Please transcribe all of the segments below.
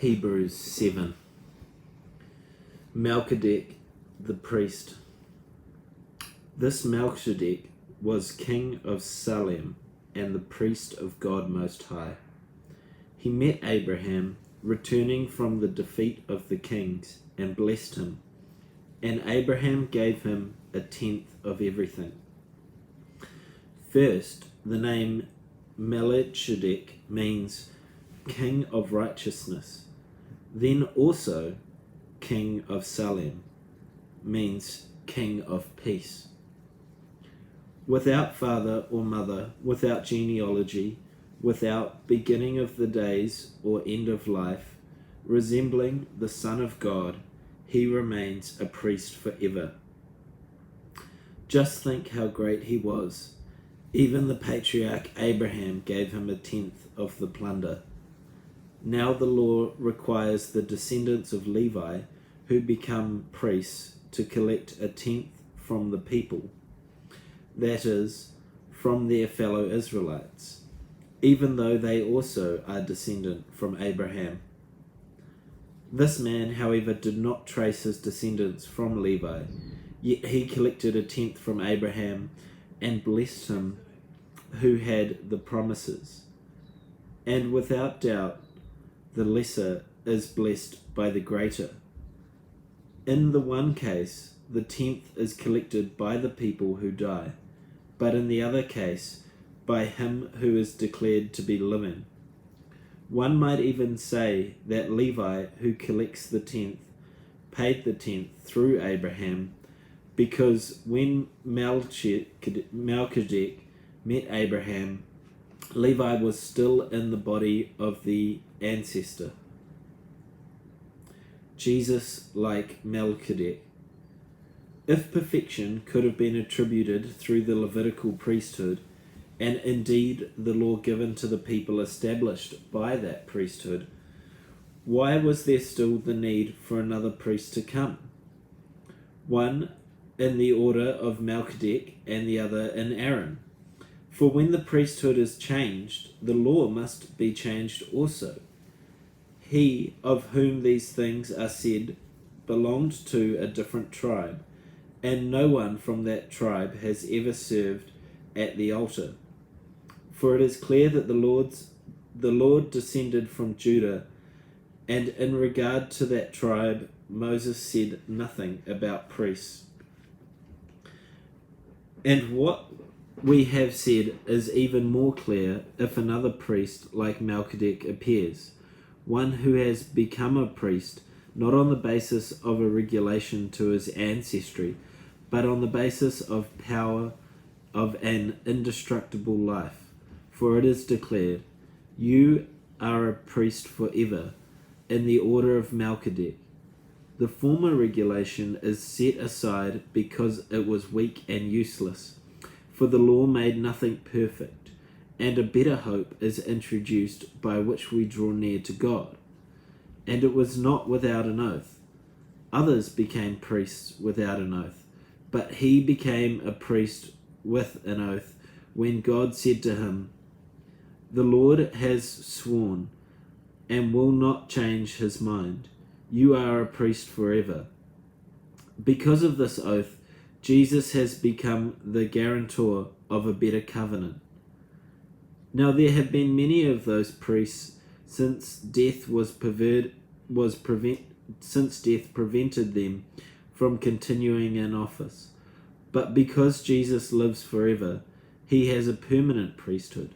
Hebrews 7. Melchizedek the priest. This Melchizedek was king of Salem and the priest of God Most High. He met Abraham returning from the defeat of the kings and blessed him, and Abraham gave him a tenth of everything. First, the name Melchizedek means king of righteousness. Then also king of Salem means king of peace. Without father or mother, without genealogy, without beginning of the days or end of life, resembling the Son of God, he remains a priest forever. Just think how great he was. Even the patriarch Abraham gave him a tenth of the plunder. Now the law requires the descendants of Levi, who become priests, to collect a tenth from the people, that is, from their fellow Israelites, even though they also are descendant from Abraham. This man, however, did not trace his descendants from Levi, yet he collected a tenth from Abraham and blessed him who had the promises. And without doubt, the lesser is blessed by the greater. In the one case, the tenth is collected by the people who die, but in the other case, by him who is declared to be living. One might even say that Levi, who collects the tenth, paid the tenth through Abraham, because when Melchizedek met Abraham, Levi was still in the body of the ancestor. Jesus like Melchizedek. If perfection could have been attributed through the Levitical priesthood, and indeed the law given to the people established by that priesthood, why was there still the need for another priest to come? One in the order of Melchizedek and the other in Aaron. For when the priesthood is changed, the law must be changed also. He of whom these things are said belonged to a different tribe, and no one from that tribe has ever served at the altar. For it is clear that the Lord descended from Judah, and in regard to that tribe, Moses said nothing about priests. And what we have said is even more clear if another priest like Melchizedek appears, one who has become a priest not on the basis of a regulation to his ancestry, but on the basis of power of an indestructible life. For it is declared, "You are a priest forever, in the order of Melchizedek." The former regulation is set aside because it was weak and useless, for the law made nothing perfect, and a better hope is introduced by which we draw near to God. And it was not without an oath. Others became priests without an oath, but he became a priest with an oath when God said to him, "The Lord has sworn and will not change his mind. You are a priest forever." Because of this oath, Jesus has become the guarantor of a better covenant. Now there have been many of those priests since death prevented them from continuing in office. But because Jesus lives forever, he has a permanent priesthood.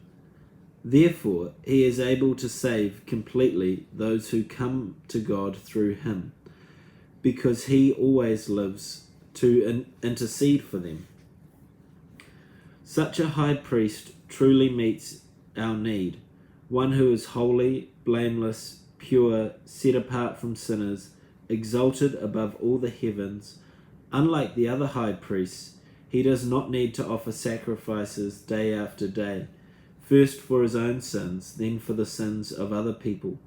Therefore, he is able to save completely those who come to God through him, because he always lives to intercede for them. Such a high priest truly meets our need, one who is holy, blameless, pure, set apart from sinners, exalted above all the heavens. Unlike the other high priests, he does not need to offer sacrifices day after day, first for his own sins, then for the sins of other people.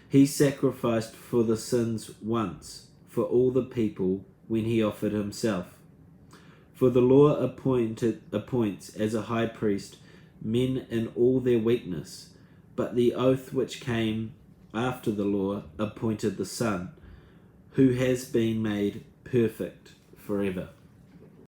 He sacrificed for the sins once, for all the people, when he offered himself. For the law appoints as a high priest men in all their weakness, but the oath which came after the law, appointed the Son, who has been made perfect forever.